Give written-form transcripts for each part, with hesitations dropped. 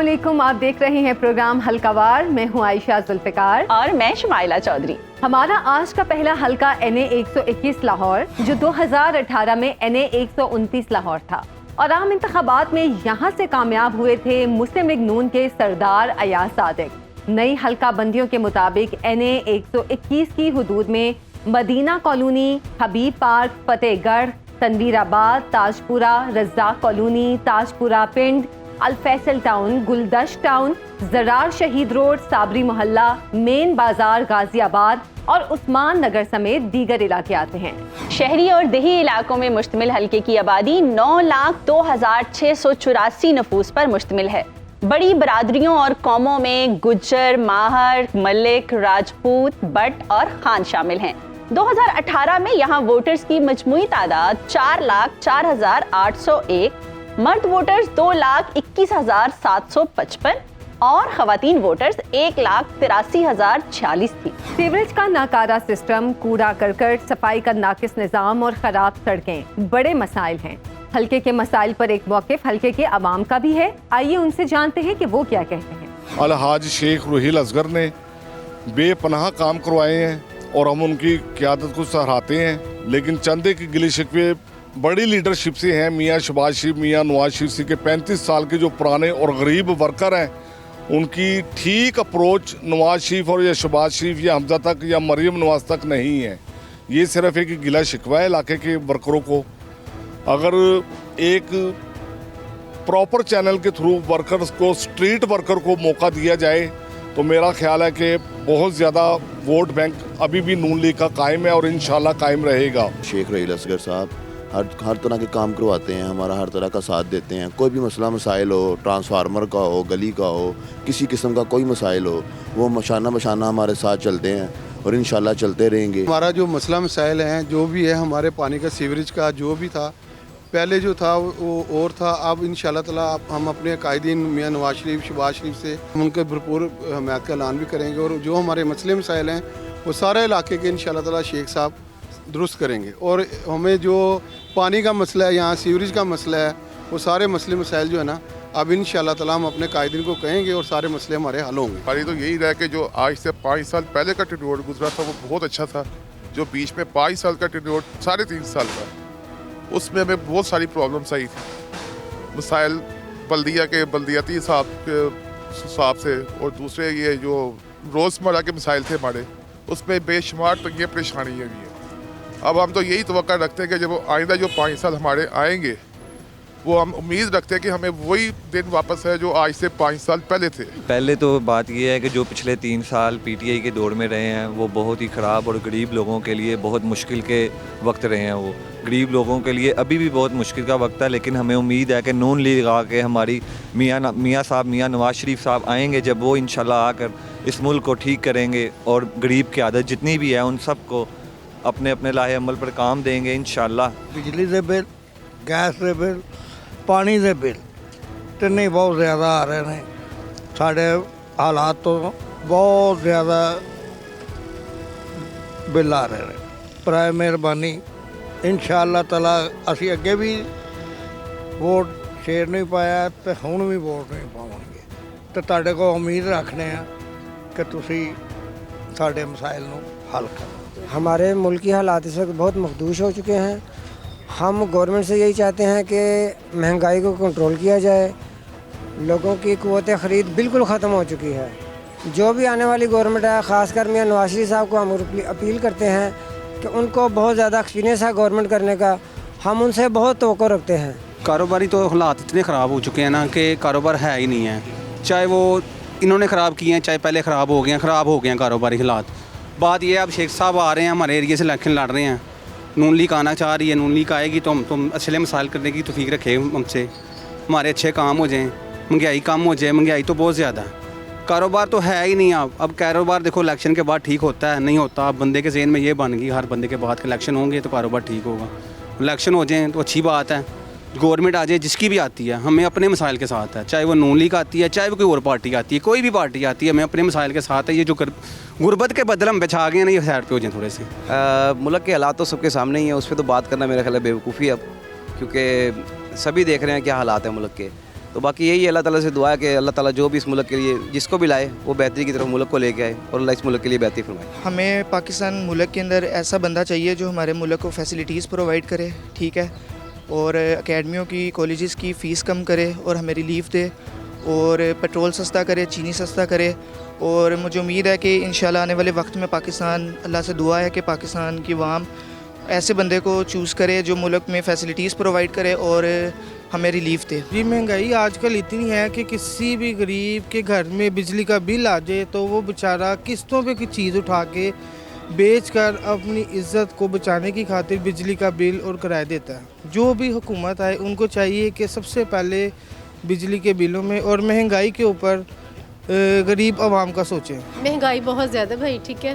अस्सलामुअलैकुम, आप देख रहे हैं प्रोग्राम हल्कावार। मैं हूं आयशा जुल्फिकार और मैं शुमाइला चौधरी। हमारा आज का पहला हल्का NA 121 लाहौर, जो 2018 में NA 129 लाहौर था और आम इंतखाबात में यहाँ से कामयाब हुए थे मुस्लिम लीग नून के सरदार अयाज सादिक। नई हल्का बंदियों के मुताबिक NA 121 की हुदूद में मदीना कॉलोनी, हबीब पार्क, फतेहगढ़, तनवीराबाद, ताजपुरा, रज़ाक कॉलोनी, ताजपुरा पिंड, अल-फैसल टाउन, गुलदश्त टाउन, जरार शहीद रोड, साबरी मोहल्ला, मेन बाजार गाजियाबाद और उस्मान नगर समेत दीगर इलाके आते हैं। शहरी और देही इलाकों में मुश्तमिल हल्के की आबादी 9,02,684 नफूस पर मुश्तमिल है। बड़ी बरादरियों और कौमों में गुज्जर, माहर, मलिक, राजपूत, बट और खान शामिल हैं। 2018 में यहाँ वोटर्स की मजमूई तादाद 4,04,801, मर्द वोटर्स 2,21,755 और खवातीन वोटर्स 1,83,046 थी। सीवरेज का नाकारा सिस्टम, कूड़ा करकट, सफाई का नाकिस निज़ाम और खराब सड़कें बड़े मसाइल हैं। हल्के के मसाइल पर एक मौक़िफ़ हल्के के अवाम का भी है। आइए उनसे जानते हैं कि वो क्या कहते हैं। अलहाज शेख रुहील असगर ने बेपनाह काम करवाए हैं और हम उनकी क़यादत को सराहते हैं, लेकिन चंदे की गिले शिकवे बड़ी लीडरशिप से हैं। मियाँ शहबाज शरीफ, मियाँ नवाज शरीफ के 35 साल के जो पुराने और गरीब वर्कर हैं, उनकी ठीक अप्रोच नवाज शरीफ और या शहबाज शरीफ या हमजा तक या मरीम नवाज तक नहीं है। ये सिर्फ एक गिला शिकवा है इलाके के वर्करों को। अगर एक प्रॉपर चैनल के थ्रू वर्कर्स को, स्ट्रीट वर्कर को मौका दिया जाए तो मेरा ख्याल है कि बहुत ज़्यादा वोट बैंक अभी भी नून लीग का कायम है और इंशाल्लाह कायम रहेगा। शेख रुहील असगर साहब हर तरह के काम करवाते हैं, हमारा हर तरह का साथ देते हैं। कोई भी मसला मसाइल हो, ट्रांसफार्मर का हो, गली का हो, किसी किस्म का कोई मसाइल हो, वो मशाना मशाना हमारे साथ चलते हैं और इंशाल्लाह चलते रहेंगे। हमारा जो मसला मसाइल हैं, जो भी है, हमारे पानी का, सीवरेज का, जो भी था पहले जो था वो और था। अब इंशाल्लाह ताला हम अपने कायदीन मियाँ नवाज शरीफ, शहबाज शरीफ से उनके भरपूर हमायत का ऐलान भी करेंगे और जो हमारे मसले मसाइल हैं वो सारे इलाके के इंशाल्लाह ताला शेख साहब दुरुस्त करेंगे। और हमें जो पानी का मसला है, यहाँ सीवरेज का मसला है, वो सारे मसले मसाइल जो है ना, अब इंशाल्लाह ताला हम अपने कायदीन को कहेंगे और सारे मसले हमारे हल होंगे। हमारी तो यही रहा कि जो आज से 5 साल पहले का टेन्योर गुजरा था वो बहुत अच्छा था। जो बीच में 5 साल का टेन्योर, 3.5 साल का, उसमें हमें बहुत सारी प्रॉब्लम्स आई थी। मसाइल बल्दिया के बल्दियाती हिसाब से और दूसरे ये जो रोज़मर्रा के मसाइल थे हमारे, उसमें बेशुमार तंगियाँ परेशानियाँ हुई हैं। अब हम तो यही तवक्का रखते हैं कि जब आइंदा जो 5 साल हमारे आएंगे, वो हम उम्मीद रखते हैं कि हमें वही दिन वापस है जो आज से 5 साल पहले थे। पहले तो बात यह है कि जो पिछले 3 साल PTI के दौर में रहे हैं वो बहुत ही ख़राब और गरीब लोगों के लिए बहुत मुश्किल के वक्त रहे हैं। वो गरीब लोगों के लिए अभी भी बहुत मुश्किल का वक्त है, लेकिन हमें उम्मीद है कि नून लीग आके हमारी मियाँ साहब, मियाँ नवाज शरीफ साहब आएंगे, जब वो इंशाल्लाह आकर इस मुल्क को ठीक करेंगे और गरीब की आदत जितनी भी है उन सब को अपने अपने लाहे अमल पर काम देंगे इंशाल्लाह। बिजली के बिल, गैस के बिल, पानी के बिल तिन्ने बहुत ज़्यादा आ रहे हैं। साढ़े हालात तो बहुत ज़्यादा बिल आ रहे हैं। बराए मेहरबानी इंशाअल्लाह ताला असी अगे भी वोट शेर नहीं पाया तो हुण भी वोट नहीं पावांगे, तो तुहाडे को उम्मीद रखने हैं कि तुसी साडे मसाइल नूं हल करो। हमारे मुल्क की हालात इस वक्त बहुत मखदूश हो चुके हैं। हम गवर्नमेंट से यही चाहते हैं कि महंगाई को कंट्रोल किया जाए। लोगों की क़ुव्वत ख़रीद बिल्कुल ख़त्म हो चुकी है। जो भी आने वाली गवर्नमेंट है, ख़ासकर मियाँ नवाज शरीफ साहब को हम अपील करते हैं कि उनको बहुत ज़्यादा एक्सपीरियंस है गवर्नमेंट करने का, हम उनसे बहुत तवक्को रखते हैं। कारोबारी तो हालात इतने ख़राब हो चुके हैं ना कि कारोबार है ही नहीं है। चाहे वो इन्होंने ख़राब किए हैं, चाहे पहले ख़राब हो गए कारोबारी हालात। बात यह है अब शेख साहब आ रहे हैं, हमारे एरिया से इलेक्शन लड़ रहे हैं, नून लीग आना चाह रही है। नून लीग आएगी तो हम असले मसाइल करने की तौफीक रखे हमसे, हमारे अच्छे काम हो जाएँ, महंगाई कम हो जाए। महंगाई तो बहुत ज़्यादा है, कारोबार तो है ही नहीं। अब कारोबार देखो इलेक्शन के बाद ठीक होता है, नहीं होता। अब बंदे के ज़हन में ये बन गई हर बंदे के बाद इलेक्शन होंगे तो कारोबार ठीक होगा। इलेक्शन हो जाए तो अच्छी बात है, गवर्नमेंट आ जाए जिसकी भी आती है, हमें अपने मसाइल के साथ है। चाहे वो नून लीग आती है, चाहे वो कोई और पार्टी आती है, कोई भी पार्टी आती है, हमें अपने मसाइल के साथ है। ये जो गुरबत के बदल हम बिछा गए ना, ये साइड पे हो जाए थोड़े से। मुल्क के हालात तो सबके सामने ही है, उस पर तो बात करना मेरा ख्याल है बेवकूफ़ी है अब, क्योंकि सभी देख रहे हैं क्या हालात है मुल्क के। तो बाकी यही अल्लाह ताला से दुआ है कि अल्लाह ताला जो भी इस मुल्क के लिए जिसको भी लाए वो बेहतरी की तरफ मुल्क को लेके आए और अल्लाह इस मुल्क के लिए बेहतरी फरमाए। हमें पाकिस्तान मुल्क के अंदर ऐसा बंदा चाहिए जो हमारे मुल्क को फैसिलिटीज़ प्रोवाइड करे, ठीक है, और अकेडमियों की कॉलेजेस की फ़ीस कम करे और हमें रिलीफ दे और पेट्रोल सस्ता करे, चीनी सस्ता करे। और मुझे उम्मीद है कि इंशाल्लाह आने वाले वक्त में पाकिस्तान, अल्लाह से दुआ है कि पाकिस्तान की अवाम ऐसे बंदे को चूज़ करे जो मुल्क में फैसिलिटीज़ प्रोवाइड करे और हमें रिलीफ दे। जी महंगाई आजकल इतनी है कि किसी भी गरीब के घर में बिजली का बिल आ जाए तो वो बेचारा किस्तों पे की चीज़ उठा के बेच कर अपनी इज्जत को बचाने की खातिर बिजली का बिल और किराया देता है। जो भी हुकूमत आए उनको चाहिए कि सबसे पहले बिजली के बिलों में और महंगाई के ऊपर गरीब आवाम का सोचें। महंगाई बहुत ज़्यादा भाई, ठीक है,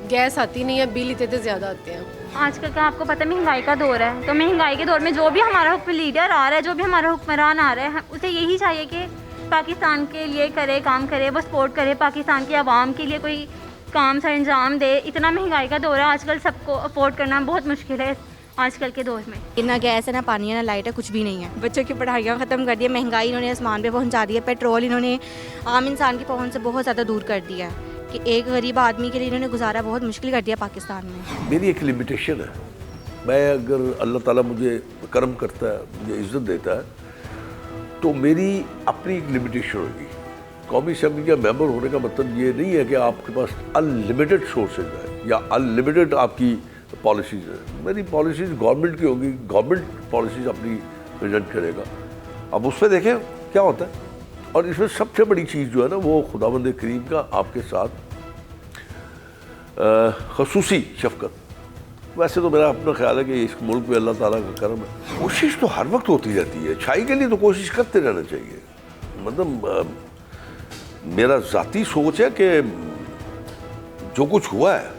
गैस आती नहीं है, बिल इतने ज़्यादा आते हैं। आजकल का आपको पता है महंगाई का दौर है, तो महंगाई के दौर में जो भी हमारा लीडर आ रहा है, जो भी हमारा हुक्मरान आ रहा है, उसे यही चाहिए कि पाकिस्तान के लिए करे, काम करे, वो सपोर्ट करे, पाकिस्तान की आवाम के लिए कोई काम सर अंजाम दे। इतना महंगाई का दौर है आजकल, सबको अफोर्ड करना बहुत मुश्किल है आजकल के दौर में। ना गैस है, ना पानी है, ना लाइट है, कुछ भी नहीं है। बच्चों की पढ़ाइयाँ ख़त्म कर दी है, महंगाई इन्होंने आसमान पे पहुंचा दी है, पेट्रोल इन्होंने आम इंसान की पहुंच से बहुत ज़्यादा दूर कर दिया है कि एक गरीब आदमी के लिए इन्होंने गुजारा बहुत मुश्किल कर दिया पाकिस्तान में। मेरी एक लिमिटेशन है, मैं अगर अल्लाह ताला मुझे करम करता है, मुझे इज़्ज़त देता है, तो मेरी अपनी एक लिमिटेशन होगी। कौमी असम्बली का मेंबर होने का मतलब ये नहीं है कि आपके पास अनलिमिटेड सोर्सेज है या अनलिमिटेड आपकी पॉलिसीज़ है। मेरी पॉलिसीज़ गवर्नमेंट की होगी, गवर्नमेंट पॉलिसीज़ अपनी प्रेजेंट करेगा। अब उस पर देखें क्या होता है। और इसमें सबसे बड़ी चीज़ जो है ना, वो खुदावंद करीम का आपके साथ खसूसी शफकत। वैसे तो मेरा अपना ख्याल है कि इस मुल्क में अल्लाह ताला का करम है। कोशिश तो हर वक्त होती रहती है, अच्छाई के लिए तो कोशिश करते रहना चाहिए। मतलब मेरा ज़ाती सोच है कि जो कुछ हुआ है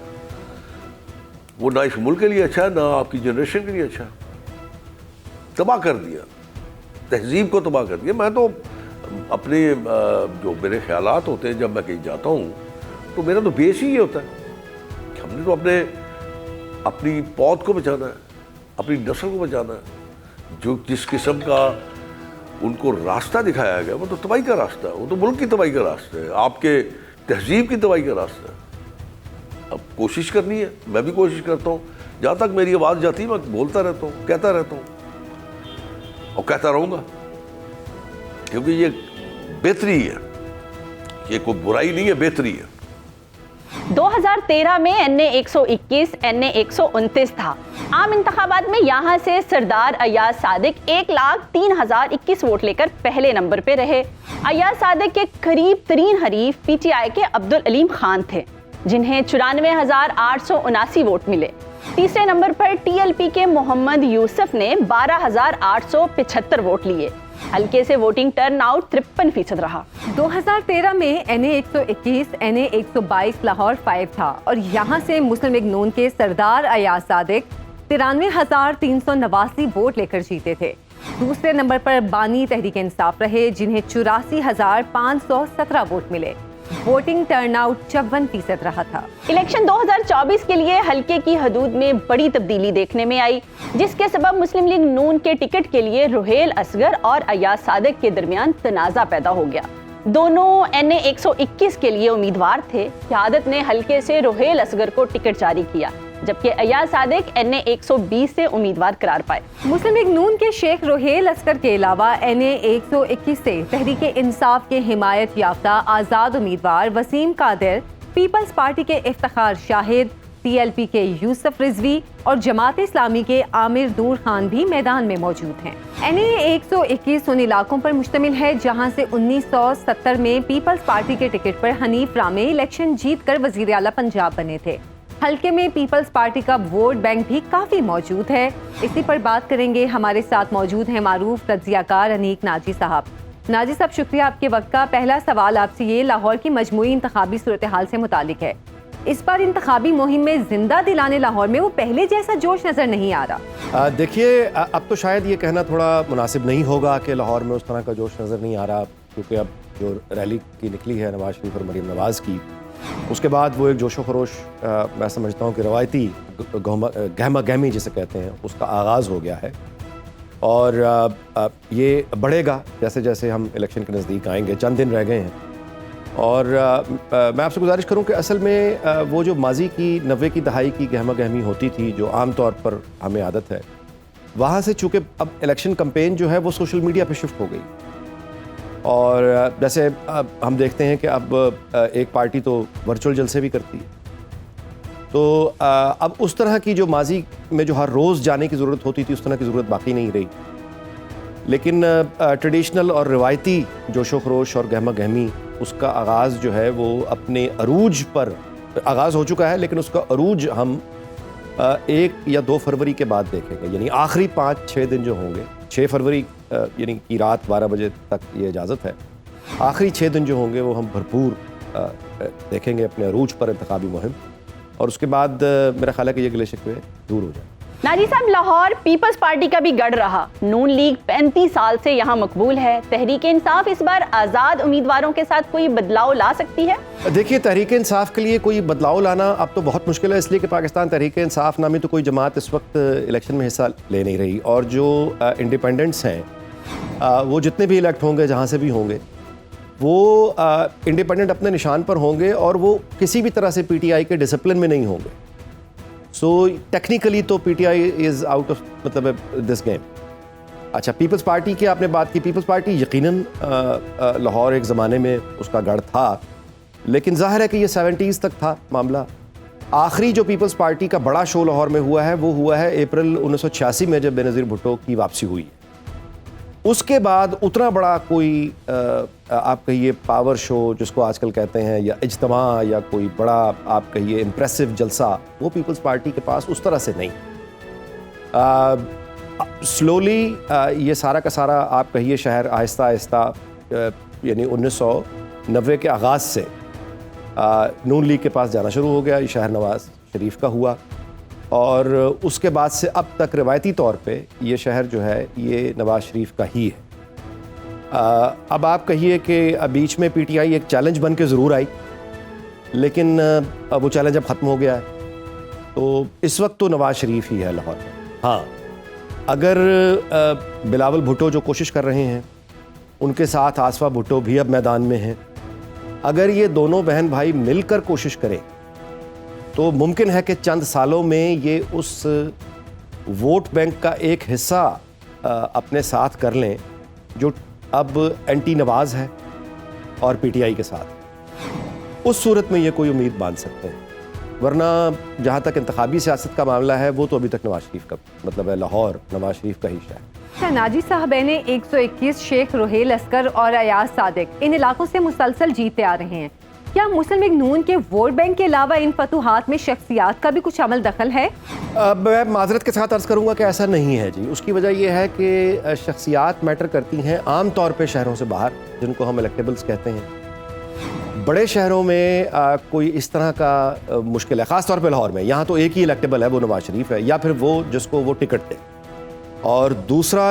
वो ना इस मुल्क के लिए अच्छा है, ना आपकी जनरेशन के लिए अच्छा है। तबाह कर दिया, तहजीब को तबाह कर दिया। मैं तो अपने जो मेरे ख्यालात होते हैं जब मैं कहीं जाता हूँ, तो मेरा तो बेस ही ये होता है कि हमने तो अपनी पौध को बचाना है, अपनी नस्ल को बचाना है। जो जिस किस्म का उनको रास्ता दिखाया गया वो तो तबाही का रास्ता है, वो तो मुल्क की तबाही का रास्ता है, आपके तहजीब की तबाही का रास्ता है। अब कोशिश करनी है, मैं भी कोशिश करता हूँ, जहाँ तक मेरी आवाज़ जाती है मैं बोलता रहता हूँ, कहता रहता हूँ और कहता रहूँगा, क्योंकि ये बेहतरी है, ये कोई बुराई नहीं है, बेहतरी है। 2013 में NA 121 NA 129 था। आम इंतखाबात में यहाँ से सरदार अयाज सादिक 1,03,021 वोट लेकर पहले नंबर पे रहे। अयाज सादिक के करीब तरीन हरीफ PTI के अब्दुल अलीम खान थे, जिन्हें 94,879 वोट मिले। तीसरे नंबर पर TLP के मोहम्मद यूसुफ ने 12,875 वोट लिए। हल्के से वोटिंग टर्नआउट 53% रहा। 2013 में NA 121 NA 122 लाहौर 5 था और यहाँ से मुस्लिम लीग नून के सरदार अयाज सादिक 93,389 वोट लेकर जीते थे। दूसरे नंबर पर बानी तहरीक इंसाफ रहे, जिन्हें 84,517 वोट मिले। वोटिंग टर्नआउट 54% रहा था। इलेक्शन 2024 के लिए हल्के की हदूद में बड़ी तब्दीली देखने में आई, जिसके सबब मुस्लिम लीग नून के टिकट के लिए रुहेल असगर और अयाज सादिक के दरमियान तनाज़ा पैदा हो गया। दोनों NA 121 के लिए उम्मीदवार थे। क़यादत ने हल्के से रुहेल असगर को टिकट जारी किया, जबकि अयाज सादिक NA 120 से उम्मीदवार करार पाए। मुस्लिम लीग नून के शेख रुहेल असगर के अलावा NA 121 से तहरीक इंसाफ के हिमायत याफ्ता आज़ाद उम्मीदवार वसीम कादिर, पीपल्स पार्टी के इफ्तिखार शाहिद, TLP के यूसुफ रिजवी और जमात इस्लामी के आमिर नूर खान भी मैदान में मौजूद हैं। NA 121 उन इलाकों पर मुश्तमिल है जहां से 1970 में पीपल्स पार्टी के टिकट पर हनीफ रामे इलेक्शन जीतकर वजीर आला पंजाब बने थे। हल्के में पीपल्स पार्टी का वोट बैंक भी काफ़ी मौजूद है। इसी पर बात करेंगे। हमारे साथ मौजूद हैं मारूफ तज्जियाकार अनीक नाजी साहब। नाजी साहब, शुक्रिया आपके वक्त का। पहला सवाल आपसे ये लाहौर की मजमूई इंतखाबी सूरत हाल से मुतालिक है। इस बार इंतखाबी मुहिम में जिंदा दिलाने लाहौर में वो पहले जैसा जोश नज़र नहीं आ रहा। देखिए, अब तो शायद ये कहना थोड़ा मुनासिब नहीं होगा कि लाहौर में उस तरह का जोश नज़र नहीं आ रहा, क्योंकि अब जो रैली की निकली है नवाज शरीफ और मरीम नवाज़ की, उसके बाद वो एक जोशो खरोश मैं समझता हूँ कि रवायती गहमा गहमी जिसे कहते हैं उसका आगाज़ हो गया है। और ये बढ़ेगा जैसे जैसे हम इलेक्शन के नज़दीक आएंगे। चंद दिन रह गए हैं और मैं आपसे गुजारिश करूं कि असल में वो जो माजी की 90 की दहाई की गहमा गहमी होती थी जो आम तौर पर हमें आदत है, वहाँ से चूँकि अब इलेक्शन कैंपेन जो है वो सोशल मीडिया पे शिफ्ट हो गई और जैसे अब हम देखते हैं कि अब एक पार्टी तो वर्चुअल जलसे भी करती है, तो अब उस तरह की जो माजी में जो हर रोज़ जाने की ज़रूरत होती थी उस तरह की ज़रूरत बाकी नहीं रही। लेकिन ट्रेडिशनल और रिवायती जोशो खरोश और गहमा गहमी उसका आगाज़ जो है वो अपने अरूज पर आगाज़ हो चुका है, लेकिन उसका अरूज हम 1 या 2 फरवरी के बाद देखेंगे, यानी आखिरी 5-6 दिन जो होंगे। 6 फरवरी यानी कि रात 12 बजे तक ये इजाज़त है। आखिरी 6 दिन जो होंगे वो हम भरपूर देखेंगे अपने अरूज पर इंतखाबी मुहिम, और उसके बाद मेरा ख्याल है कि ये गिले शिकवे दूर हो जाए। नाजी साहब, लाहौर पीपल्स पार्टी का भी गढ़ रहा। नून लीग 35 साल से यहाँ मकबूल है। तहरीक इंसाफ इस बार आज़ाद उम्मीदवारों के साथ कोई बदलाव ला सकती है? देखिए, तहरीक इंसाफ के लिए कोई बदलाव लाना अब तो बहुत मुश्किल है, इसलिए कि पाकिस्तान तहरीक इंसाफ नामी तो कोई जमात इस वक्त इलेक्शन में हिस्सा ले नहीं रही, और जो इंडिपेंडेंट्स हैं वो जितने भी इलेक्ट होंगे जहाँ से भी होंगे वो इंडिपेंडेंट अपने निशान पर होंगे और वो किसी भी तरह से पीटीआई के डिसिप्लिन में नहीं होंगे। सो टेक्निकली तो पीटीआई इज़ आउट ऑफ मतलब दिस गेम। अच्छा, पीपल्स पार्टी की आपने बात की। पीपल्स पार्टी यकीनन लाहौर एक ज़माने में उसका गढ़ था, लेकिन जाहिर है कि ये 70s तक था मामला। आखिरी जो पीपल्स पार्टी का बड़ा शो लाहौर में हुआ है वो हुआ है अप्रैल 1986 में, जब बेनज़ीर भुट्टो की वापसी हुई। उसके बाद उतना बड़ा कोई आप कहिए पावर शो जिसको आजकल कहते हैं, या इज्तिमा, या कोई बड़ा आप कहिए इम्प्रेसिव जलसा, वो पीपल्स पार्टी के पास उस तरह से नहीं। स्लोली ये सारा का सारा आप कहिए शहर आहिस्ता आहिस्ता यानी 1990 के आगाज़ से नून लीग के पास जाना शुरू हो गया। ये शहर नवाज शरीफ का हुआ और उसके बाद से अब तक रिवायती तौर पे ये शहर जो है ये नवाज शरीफ का ही है। अब आप कहिए कि बीच में पीटीआई एक चैलेंज बन के ज़रूर आई, लेकिन अब वो चैलेंज अब ख़त्म हो गया है, तो इस वक्त तो नवाज शरीफ ही है लाहौर में। हाँ, अगर बिलावल भुट्टो जो कोशिश कर रहे हैं, उनके साथ आसफा भुट्टो भी अब मैदान में हैं, अगर ये दोनों बहन भाई मिलकर कोशिश करें तो मुमकिन है कि चंद सालों में ये उस वोट बैंक का एक हिस्सा अपने साथ कर लें जो अब एंटी नवाज है और पीटीआई के साथ। उस सूरत में ये कोई उम्मीद बांध सकते हैं, वरना जहाँ तक इंतखाबी सियासत का मामला है वो तो अभी तक नवाज शरीफ का मतलब है, लाहौर नवाज शरीफ का ही शहर। नाजी साहब ने 121 शेख रोहेल अस्कर और अयाज सादिक इन इलाकों से मुसलसल जीतते आ रहे हैं। क्या मुस्लिम लीग नून के वोट बैंक के अलावा इन फतूहात में शख्सियात का भी कुछ अमल दखल है? मैं माजरत के साथ अर्ज़ करूँगा कि ऐसा नहीं है जी। उसकी वजह यह है कि शख्सियात मैटर करती हैं आम तौर पे शहरों से बाहर, जिनको हम इलेक्टेबल्स कहते हैं। बड़े शहरों में कोई इस तरह का मुश्किल है, ख़ास तौर पे लाहौर में। यहाँ तो एक ही इलेक्टेबल है, वो नवाज शरीफ है, या फिर वो जिसको वो टिकट दे। और दूसरा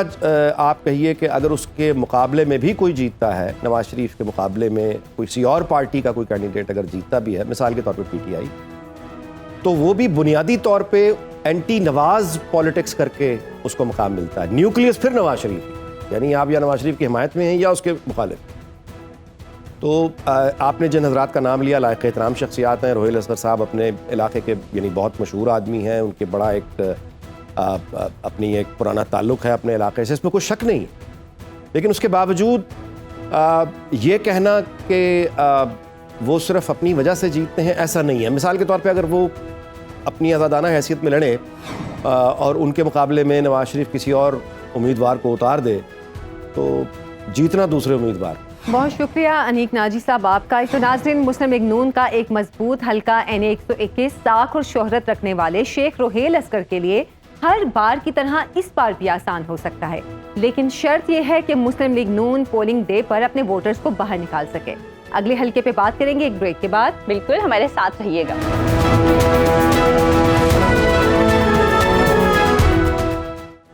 आप कहिए कि अगर उसके मुकाबले में भी कोई जीतता है, नवाज शरीफ के मुकाबले में किसी और पार्टी का कोई कैंडिडेट अगर जीतता भी है, मिसाल के तौर पे पीटीआई, तो वो भी बुनियादी तौर पे एंटी नवाज पॉलिटिक्स करके उसको मुकाम मिलता है। न्यूक्लियस फिर नवाज शरीफ, यानी आप या नवाज शरीफ की हिमायत में हैं या उसके मुखालिफ। तो आपने जिन हजरात का नाम लिया लायक एहतराम शख्सियात हैं। रोहेल अस्कर साहब अपने इलाके के यानी बहुत मशहूर आदमी हैं, उनके बड़ा एक अपनी एक पुराना ताल्लुक़ है अपने इलाके से, इसमें कोई शक नहीं। लेकिन उसके बावजूद ये कहना कि वो सिर्फ अपनी वजह से जीतते हैं, ऐसा नहीं है। मिसाल के तौर पे अगर वो अपनी आज़ादाना हैसियत में लड़े और उनके मुकाबले में नवाज शरीफ किसी और उम्मीदवार को उतार दे तो जीतना दूसरे उम्मीदवार। बहुत शुक्रिया अनीक नाजी साहब आपका। तो नाज़रीन, मुस्लिम लीग नून का एक मजबूत हल्का NA 121 साख और शोहरत रखने वाले शेख रोहेल अस्कर के लिए हर बार की तरह इस बार भी आसान हो सकता है, लेकिन शर्त यह है कि मुस्लिम लीग नून पोलिंग डे पर अपने वोटर्स को बाहर निकाल सके। अगले हल्के पे बात करेंगे एक ब्रेक के बाद। बिल्कुल, हमारे साथ रहिएगा।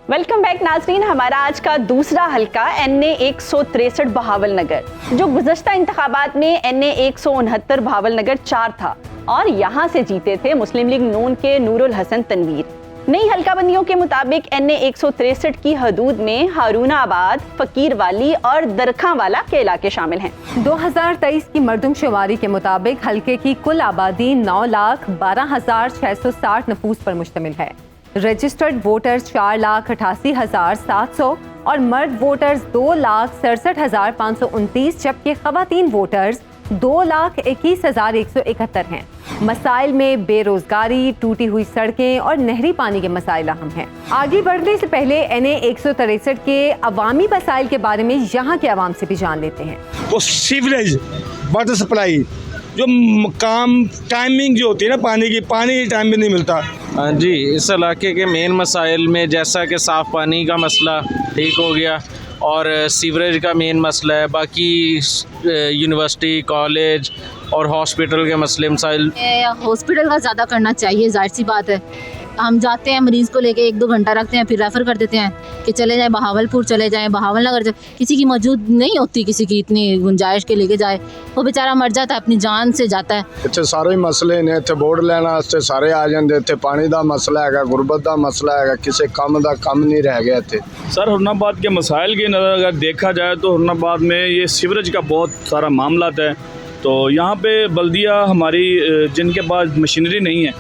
वेलकम बैक नाज़रीन। हमारा आज का दूसरा हल्का NA 163 बहावल नगर, जो गुज़श्ता इंतखाबात में NA 169 बहावल नगर 4 था और यहाँ से जीते थे मुस्लिम लीग नून के नूरुल हसन तनवीर। नई हल्काबंदियों के मुताबिक NA 163 की हदूद में हारूनाबाद, फकीरवाली और दरखांवाला के इलाके शामिल हैं। 2023 की मरदमशुमारी के मुताबिक हल्के की कुल आबादी 9,12,660 नफूस पर मुश्तमिल है। रजिस्टर्ड वोटर्स 4,88,700 और मर्द वोटर्स 2,67,529 जबकि खवातीन वोटर्स 2,21,171 हैं। मसाइल में बेरोजगारी, टूटी हुई सड़कें और नहरी पानी के मसाइल अहम हैं। आगे बढ़ने से पहले NA 163 के अवामी मसाइल के बारे में यहाँ के अवाम से भी जान लेते हैं। वो सीवरेज, वाटर सप्लाई, जो काम टाइमिंग जो होती है ना पानी की, पानी टाइम पे नहीं मिलता। हाँ जी, इस इलाके के मेन मसाइल में जैसा कि साफ़ पानी का मसला ठीक हो गया और सीवरेज का मेन मसला है, बाकी यूनिवर्सिटी, कॉलेज और हॉस्पिटल के मसले मसाइल। हॉस्पिटल का ज़्यादा करना चाहिए, जाहिर सी बात है। हम जाते हैं मरीज़ को लेके 1-2 घंटा रखते हैं, फिर रेफ़र कर देते हैं कि चले जाएं बहावलपुर, चले जाएं बहावलनगर। किसी की मौजूद नहीं होती, किसी की इतनी गुंजाइश के लेके जाए, वो बेचारा मर जाता है, अपनी जान से जाता है। इतने सारे मसले ने, इतने बोर्ड लेना वास्ते सारे आ जाते, इतने पानी का मसला है, गुरबत का मसला है, किसी काम का कम नहीं रह गया इतने। सर, हुरनाबाद के मसाइल की नज़र अगर देखा जाए तो हुरनाबाद में ये सीवरेज का बहुत सारा मामला है। तो यहाँ पे बल्दिया हमारी जिनके पास मशीनरी नहीं है,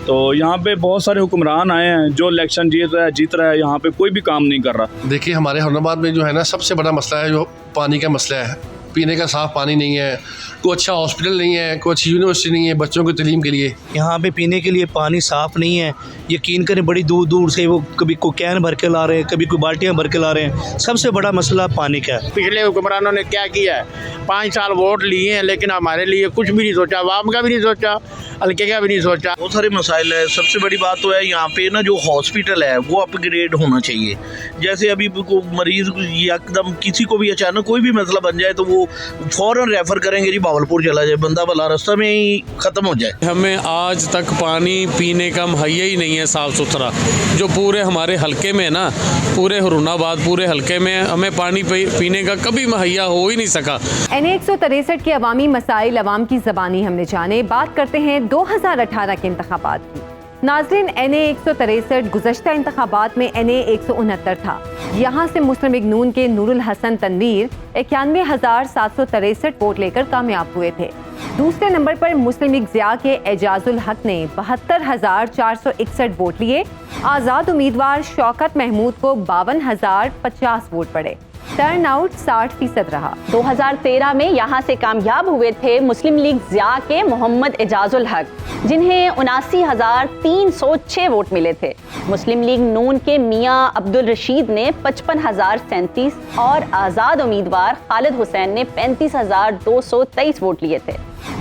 तो यहाँ पे बहुत सारे हुक्मरान आए हैं जो इलेक्शन जीत रहा है, यहाँ पे कोई भी काम नहीं कर रहा। देखिए, हमारे हुरनाबाद में जो है ना, सबसे बड़ा मसला है जो पानी का मसला है। पीने का साफ़ पानी नहीं है, कोई अच्छा हॉस्पिटल नहीं है, कोई अच्छी यूनिवर्सिटी नहीं है बच्चों की तालीम के लिए। यहाँ पे पीने के लिए पानी साफ़ नहीं है। यकीन करें, बड़ी दूर दूर से वो कभी कोई कैन भर के ला रहे हैं, कभी कोई बाल्टियाँ भर के ला रहे हैं। सबसे बड़ा मसला पानी का है। पिछले हुक्मरानों ने क्या किया है, 5 साल वोट लिए हैं लेकिन हमारे लिए कुछ भी नहीं सोचा, आवाम का भी नहीं सोचा, हल्के का भी नहीं सोचा। बहुत सारे मसाइल है। सबसे बड़ी बात तो है यहाँ पे ना, जो हॉस्पिटल है वो अपग्रेड होना चाहिए। जैसे अभी मरीज एकदम किसी को भी अचानक कोई भी मसला बन जाए तो वो फौरन रेफर करेंगे जी भावलपुर चला जाए, बंदा भला रास्ता में ही ख़त्म हो जाए। हमें आज तक पानी पीने का मुहैया ही नहीं है साफ़ सुथरा, जो पूरे हमारे हलके में है ना, पूरे हुरनाबाद पूरे हलके में हमें पानी पीने का कभी मुहैया हो ही नहीं सका। NA 163 के अवामी मसाइल अवाम की ज़बानी हमने जाने। बात करते हैं 2018 के इंतखाबात की। नाज़रीन, NA 163 गुज़श्ता इंतखाबात में NA 169 था। यहाँ से मुस्लिम लीग नून के नूरुल हसन तनवीर 91,763 वोट लेकर कामयाब हुए थे। दूसरे नंबर पर मुस्लिम लीग ज़िया के एजाजुल हक ने 72,461 वोट लिए। आज़ाद उम्मीदवार शौकत महमूद को 52,050 वोट पड़े। टर्न आउट 60% रहा। 2013 में यहाँ से कामयाब हुए थे मुस्लिम लीग ज़िया के मोहम्मद एजाजुल हक, जिन्हें 79,306 वोट मिले थे। मुस्लिम लीग नून के मियां अब्दुल रशीद ने 55,037 और आज़ाद उम्मीदवार खालिद हुसैन ने 35,223 वोट लिए थे।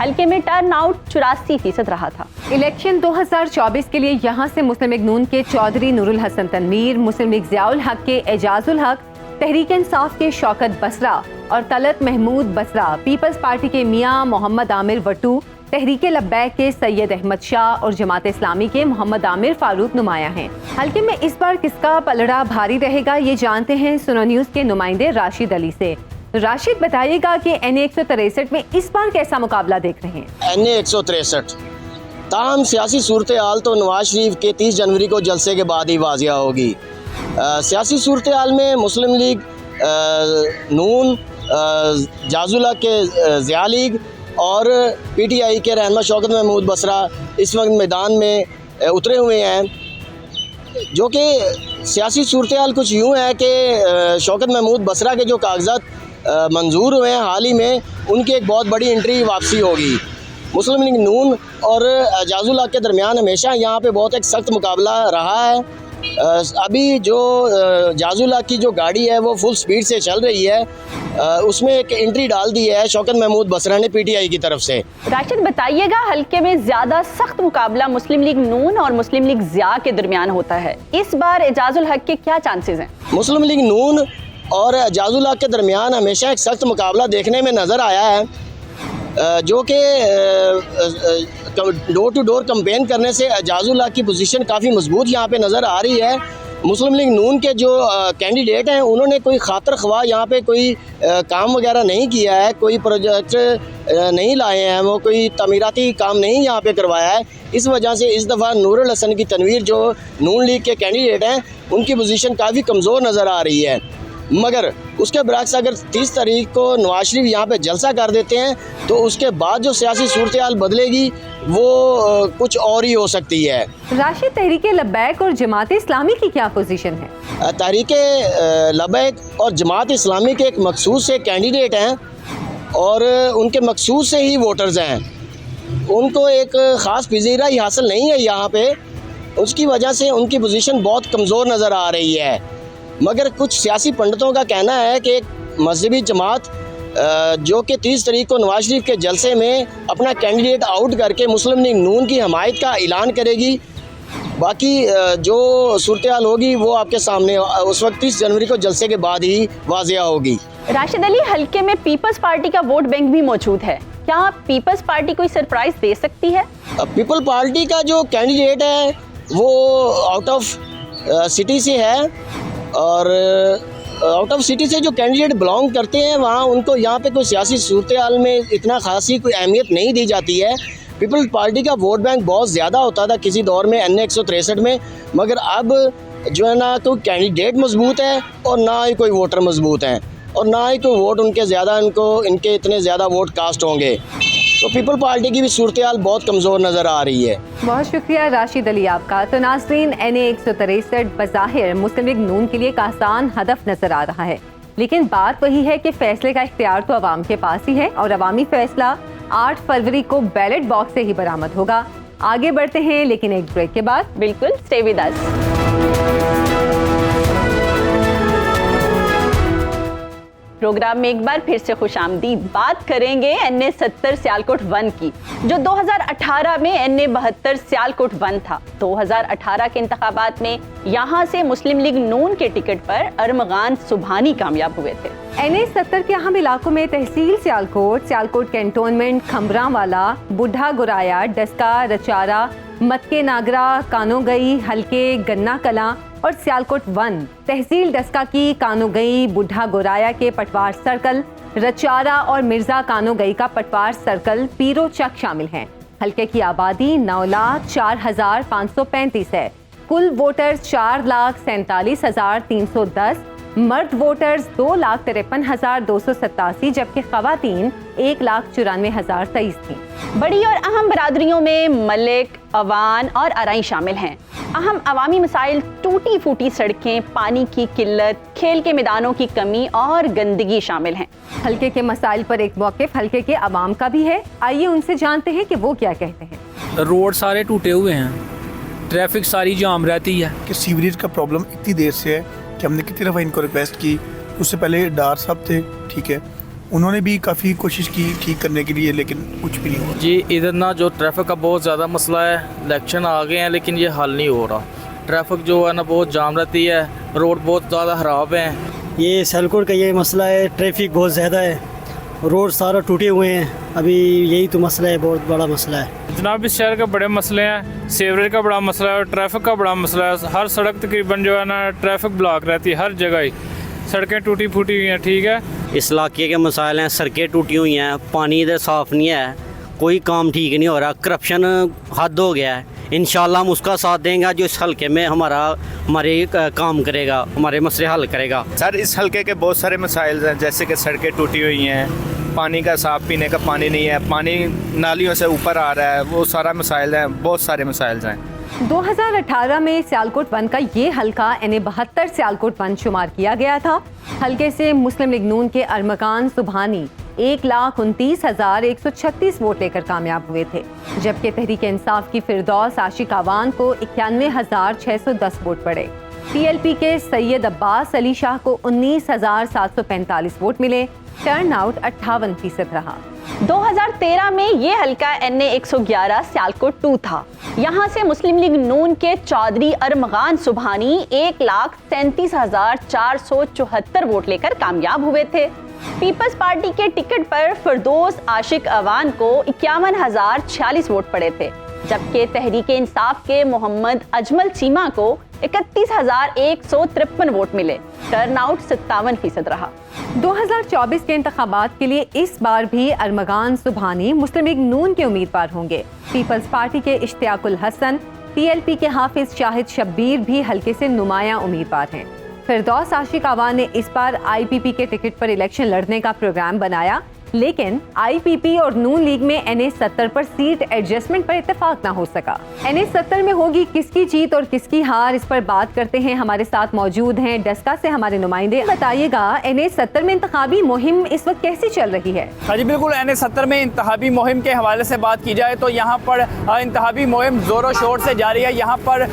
हल्के में टर्न आउट 84% रहा था। इलेक्शन 2024 के लिए यहाँ से मुस्लिम लीग नून के चौधरी नूरुल हसन तनवीर, मुस्लिम लीग ज़ियाउल हक के एजाजुल हक, तहरीक इंसाफ के शौकत बसरा और तलत महमूद बसरा, पीपल्स पार्टी के मियां मोहम्मद आमिर वटू, तहरीक लब्बैक के सैयद अहमद शाह और जमात इस्लामी के मोहम्मद आमिर फारूक नुमाया हैं। हल्के में इस बार किसका पलड़ा भारी रहेगा, ये जानते हैं सुनो न्यूज़ के नुमाइंदे राशिद अली से। राशिद, बताइएगा कि NA 163 में इस बार कैसा मुकाबला देख रहे हैं? NA 163 ताहम सियासी सूरत हाल तो नवाज शरीफ के 30 जनवरी को जलसे के बाद ही वाजिया होगी। सियासी सूरत हाल में मुस्लिम लीग नून, जाजुला के ज़िया लीग और PTI के रहनुमा शौकत महमूद बसरा इस वक्त मैदान में उतरे हुए हैं, जो कि सियासी सूरत हाल कुछ यूँ है कि शौकत महमूद बसरा के जो कागजात मंजूर हुए हैं हाल ही में, उनकी एक बहुत बड़ी एंट्री वापसी होगी। मुस्लिम लीग नून और जाजुला के दरमियान हमेशा यहाँ पे बहुत एक सख्त मुकाबला रहा है। अभी जो जाजुला की जो गाड़ी है वो फुल स्पीड से चल रही है, उसमें एक एंट्री डाल दी है शौकत महमूद बसरा ने PTI की तरफ से। राशिद, बताइएगा, हल्के में ज्यादा सख्त मुकाबला मुस्लिम लीग नून और मुस्लिम लीग ज़िया के दरमियान होता है। इस बार एजाजुल हक के क्या चांसेस हैं? मुस्लिम लीग नून और एजाजुल हक के दरमियान हमेशा एक सख्त मुकाबला देखने में नज़र आया है, जो कि डोर टू डोर कैंपेन करने से एजाजुल हक की पोजीशन काफ़ी मजबूत यहाँ पे नज़र आ रही है। मुस्लिम लीग नून के जो कैंडिडेट हैं उन्होंने कोई खातर ख्वाह यहाँ पे कोई काम वगैरह नहीं किया है, कोई प्रोजेक्ट नहीं लाए हैं, वो कोई तमीराती काम नहीं यहाँ पे करवाया है। इस वजह से इस दफ़ा नूरुल हसन की तनवीर जो नून लीग के कैंडिडेट हैं उनकी पोजीशन काफ़ी कमज़ोर नज़र आ रही है। मगर उसके बरक्स अगर 30 तारीख को नवाज शरीफ यहाँ पे जलसा कर देते हैं तो उसके बाद जो सियासी सूरत हाल बदलेगी वो कुछ और ही हो सकती है। राशिद, तहरीक लब्बैक और जमात इस्लामी की क्या पोजीशन है? तहरीक लब्बैक और जमात इस्लामी के एक मखसूस से कैंडिडेट हैं और उनके मखसूस से ही वोटर्स हैं। उनको एक ख़ास पजीराई हासिल नहीं है यहाँ पे, उसकी वजह से उनकी पोजीशन बहुत कमज़ोर नज़र आ रही है। मगर कुछ सियासी पंडितों का कहना है कि एक मजहबी जमात जो कि 30 तारीख को नवाज शरीफ के जलसे में अपना कैंडिडेट आउट करके मुस्लिम लीग नून की हमायत का ऐलान करेगी। बाकी जो सूरत हाल होगी वो आपके सामने उस वक्त 30 जनवरी को जलसे के बाद ही वाज़िया होगी। राशिद अली, हल्के में पीपल्स पार्टी का वोट बैंक भी मौजूद है, क्या पीपल्स पार्टी कोई सरप्राइज दे सकती है? पीपल पार्टी का जो कैंडिडेट है वो आउट ऑफ सिटी से है और आउट ऑफ सिटी से जो कैंडिडेट बिलोंग करते हैं वहाँ उनको यहाँ पे कोई सियासी सूरत हाल में इतना खासी कोई अहमियत नहीं दी जाती है। पीपल्स पार्टी का वोट बैंक बहुत ज़्यादा होता था किसी दौर में NA 163 में, मगर अब जो है ना कोई कैंडिडेट मजबूत है और ना ही कोई वोटर मजबूत हैं और ना ही कोई वोट उनके ज़्यादा इनके इतने ज़्यादा वोट कास्ट होंगे। तो पीपल पार्टी की भी सूरत हाल बहुत कमज़ोर नज़र आ रही है। बहुत शुक्रिया राशिद अली आपका। तो नाज़रीन, NA 163 बज़ाहिर मुस्लिम लीग नून के लिए एक आसान हदफ नज़र आ रहा है, लेकिन बात वही है कि फैसले का इख्तियार तो अवाम के पास ही है और अवामी फैसला 8 फरवरी को बैलेट बॉक्स से ही बरामद होगा। आगे बढ़ते हैं लेकिन एक ब्रेक के बाद। बिल्कुल, स्टे विद अस। प्रोग्राम में एक बार फिर से खुशामदीद। बात करेंगे NA 70 सियालकोट 1 की, जो 2018 में NA 72 सियालकोट 1 था। 2018 के इंतखाबात में यहाँ से मुस्लिम लीग नून के टिकट पर अरमगान सुबहानी कामयाब हुए थे। NA 70 के अहम इलाकों में तहसील सियालकोट, सियालकोट कैंटोनमेंट, खमरावाला, बुढ़ा गुराया, डस्का, रचारा, मटके नागरा, कानोगई, हल्के गन्ना कला और सियालकोट 1 तहसील डस्का की कानोगई, बुढ़ा गोराया के पटवार सर्कल, रचारा और मिर्जा कानोगई का पटवार सर्कल, पीरो चक शामिल हैं। हल्के की आबादी 9,04,535 है। कुल वोटर्स 4,47,310, मर्द वोटर्स 2,53,287 जबकि खवातीन 1,94,023 थी। बड़ी और अहम बरादरियों में मलिक, अवान और अराई शामिल हैं। अहम अवामी मसाइल टूटी फूटी सड़कें, पानी की किल्लत, खेल के मैदानों की कमी और गंदगी शामिल हैं। हल्के के मसाइल पर एक मौक़िफ़ हल्के के अवाम का भी है, आइए उनसे जानते हैं कि वो क्या कहते हैं। रोड सारे टूटे हुए हैं, ट्रैफिक सारी जाम रहती है। कि सीवरेज का प्रॉब्लम इतनी देर से है कि हमने कितनी दफ़ा इनको रिक्वेस्ट की। उससे पहले डार साहब थे, ठीक है, उन्होंने भी काफ़ी कोशिश की ठीक करने के लिए, लेकिन कुछ भी नहीं हुआ। जी, इधर ना जो ट्रैफिक का बहुत ज़्यादा मसला है, इलेक्शन आ गए हैं लेकिन ये हल नहीं हो रहा। ट्रैफिक जो है ना बहुत जाम रहती है, रोड बहुत ज़्यादा ख़राब है। ये सियालकोट का ये मसला है, ट्रैफिक बहुत ज़्यादा है, रोड सारा टूटे हुए हैं। अभी यही तो मसला है, बहुत बड़ा मसला है जनाब। इस शहर के बड़े मसले हैं, सीवरेज का बड़ा मसला है और ट्रैफिक का बड़ा मसला है। हर सड़क तकरीबन जो है ना ट्रैफिक ब्लॉक रहती है, हर जगह ही सड़कें टूटी फूटी हुई हैं, ठीक है। इस इलाके के मसाइल हैं, सड़कें टूटी हुई हैं, पानी इधर साफ़ नहीं है, कोई काम ठीक नहीं हो रहा, करप्शन हद हो गया है। इंशाल्लाह हम उसका साथ देंगे जो इस हल्के में हमारे काम करेगा, हमारे मसले हल करेगा। सर, इस हल्के के बहुत सारे मसाइल हैं, जैसे कि सड़कें टूटी हुई हैं, पानी का साफ़ पीने का पानी नहीं है, पानी नालियों से ऊपर आ रहा है, वो सारा मसाइल हैं, बहुत सारे मसाइल हैं। 2018 में सियालकोट 1 का ये हल्का NA 72 सियालकोट 1 शुमार किया गया था। हल्के से मुस्लिम लीग नून के अरमगान सुबहानी 1,29,136 वोट लेकर कामयाब हुए थे, जबकि तहरीक इंसाफ की फिरदौस आशिक आवान को 91,610 वोट पड़े। PLP के सैयद अब्बास अली शाह को 19,745 वोट मिले। टर्न आउट 58% रहा। 2013 में ये हल्का NA 111 सियालकोट 2 था। यहाँ से मुस्लिम लीग नून के चौधरी अरमगान सुबहानी 1,37,474 वोट लेकर कामयाब हुए थे। पीपल्स पार्टी के टिकट पर फिरदौस आशिक अवान को 51,046 वोट पड़े थे। जबकि तहरीक इंसाफ के मोहम्मद अजमल चीमा को 31,153 वोट मिले। टर्नआउट 57% रहा। 2024 के इंतखाबात के लिए इस बार भी अरमगान सुबहानी मुस्लिम लीग नून के उम्मीदवार होंगे। पीपल्स पार्टी के इश्तियाकुल हसन, PLP के हाफिज शाहिद शब्बीर भी हल्के से नुमाया उम्मीदवार हैं। फिरदौस आशिक आवान ने इस बार IPP के टिकट पर इलेक्शन लड़ने का प्रोग्राम बनाया, लेकिन IPP और नून लीग में NA 70 पर सीट एडजस्टमेंट पर इत्तेफाक ना हो सका। NA 70 में होगी किसकी जीत और किसकी हार, इस पर बात करते हैं। हमारे साथ मौजूद हैं डस्का से हमारे नुमाइंदे। बताइएगा, NA 70 में इंतखाबी मुहिम इस वक्त कैसी चल रही है? हाँ जी बिल्कुल, NA 70 में इंतखाबी मुहिम के हवाले से बात की जाए तो यहाँ पर इंतखाबी मुहिम ज़ोरों शोर से जारी है। यहाँ पर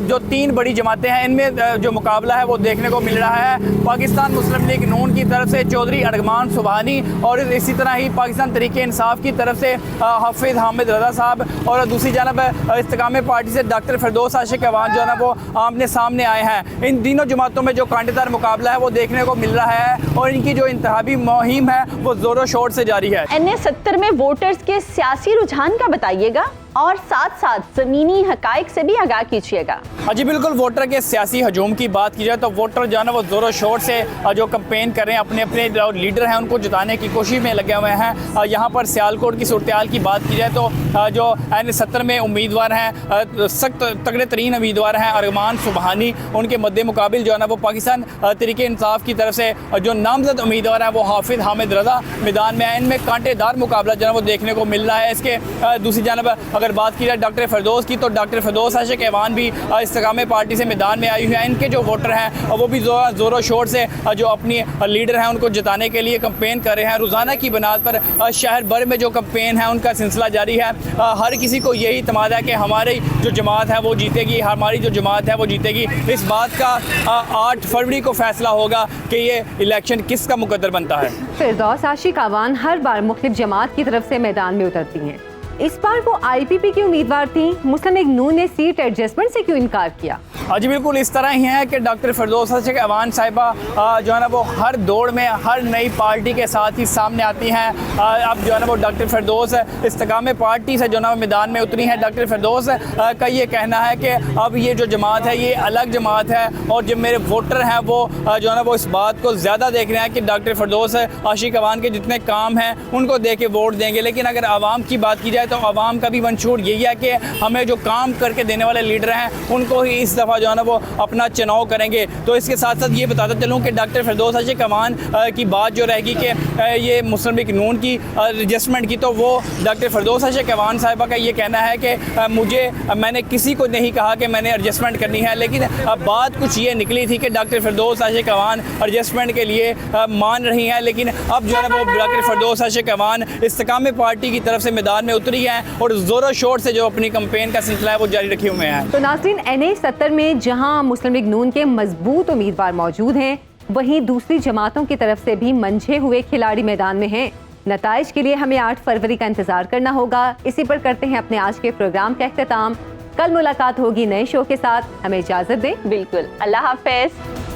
जो 3 बड़ी जमातें हैं, इनमें जो मुकाबला है वो देखने को मिल रहा है। पाकिस्तान मुस्लिम लीग नून की तरफ से चौधरी अरमान सुबहानी और इसी तरह ही पाकिस्तान तहरीक इंसाफ की तरफ से हाफिज हामिद रजा साहब, और दूसरी जानब इस्तेकाम पार्टी से डॉक्टर फिरदौस आशिक अवान जो है ना वो आमने सामने आए हैं। इन तीनों जमातों में जो कांटेदार मुकाबला है वो देखने को मिल रहा है और इनकी जो इंतखाबी मुहिम है वो जोरों शोर से जारी है। NA 70 में वोटर्स के सियासी रुझान का बताइएगा और साथ साथ जमीनी हकाइक से भी आगाह कीजिएगा। हाँ जी बिल्कुल, वोटर के सियासी हजूम की बात की जाए तो वोटर जो है ना वो ज़ोरों शोर से जो कैंपेन कर रहे हैं, अपने अपने जो लीडर हैं उनको जिताने की कोशिश में लगे हुए हैं। यहाँ पर सियालकोट की सूरत-ए-हाल की बात की जाए तो जो NA 70 में उम्मीदवार हैं, सख्त तगड़े तरीन उम्मीदवार हैं अरमान सुबहानी, उनके मद्दे मुकाबिल जो है ना वो पाकिस्तान तहरीक इंसाफ की तरफ से जो नामजद उम्मीदवार हैं वो हाफिज हामिद रजा मैदान में है। इनमें कांटेदार मुकाबला जो है वो देखने को मिल रहा है। इसके दूसरी जानब अगर बात की जाए डॉक्टर फिरदौस की, तो डॉक्टर फिरदौस आशिक अवान भी इस्तेकाम पार्टी से मैदान में आई हुई है। इनके जो वोटर हैं वो भी ज़ोरों शोर से जो अपनी लीडर हैं उनको जिताने के लिए कैंपेन कर रहे हैं। रोज़ाना की बुनियाद पर शहर भर में जो कैंपेन है उनका सिलसिला जारी है। हर किसी को यही तमाद है कि हमारी जो जमात है वो जीतेगी, हमारी जो जमात है वो जीतेगी। इस बात का 8 फरवरी को फैसला होगा कि ये इलेक्शन किसका मुकद्दर बनता है। फिरदौस आशिक आवान हर बार मुख्तलिफ जमात की तरफ से मैदान में उतरती हैं। इस बार वो IPP की उम्मीदवार थी, मुस्लिम लीग नून ने सीट एडजस्टमेंट से क्यों इनकार किया? हाँ जी बिल्कुल, इस तरह ही है कि डॉक्टर फिरदौस आशिक अवान साहिबा जो है ना वो हर दौड़ में हर नई पार्टी के साथ ही सामने आती हैं। अब जो है ना वो डॉक्टर फिरदौस इस्तेकाम पार्टी से जो है ना मैदान में उतरी हैं। डॉक्टर फिरदौस का ये कहना है कि अब ये जो जमात है ये अलग जमात है और जो मेरे वोटर हैं वो जो है ना वो इस बात को ज़्यादा देख रहे हैं कि डॉक्टर फिरदौस आशिक अवान के जितने काम हैं उनको दे के वोट देंगे। लेकिन अगर आवाम की बात की जाए तो आवाम का भी मंशूर यही है कि हमें जो काम करके देने वाले लीडर हैं उनको ही इस दफ़ा जो है ना वो अपना चुनाव करेंगे। तो इसके साथ साथ ये बताता चलूँ कि डॉक्टर फिरदौस आशिक अवान की बात जो रहेगी कि ये मुस्लिम लीग नून की एडजस्टमेंट की, तो वो डॉक्टर फिरदौस आशिक अवान साहिबा का ये कहना है कि मैंने किसी को नहीं कहा कि मैंने एडजस्टमेंट करनी है, लेकिन बात कुछ ये निकली थी कि डॉक्टर फिरदौस आशिक अवान एडजस्टमेंट के लिए मान रही हैं। लेकिन अब जो है ना वो डॉक्टर फिरदौस आशिक अवान इस्तेकाम पार्टी की तरफ से मैदान में उतरी हैं और ज़ोरों शोर से जो अपनी कैंपेन का सिलसिला है वो जारी रखे हुए हैं। तो नाज़रीन, NA 70 में जहां मुस्लिम लीग नून के मजबूत उम्मीदवार मौजूद हैं, वहीं दूसरी जमातों की तरफ से भी मंझे हुए खिलाड़ी मैदान में हैं। नताइज के लिए हमें 8 फरवरी का इंतजार करना होगा। इसी पर करते हैं अपने आज के प्रोग्राम का इख्तिताम। कल मुलाकात होगी नए शो के साथ। हमें इजाजत दें। बिल्कुल, अल्लाह हाफिज।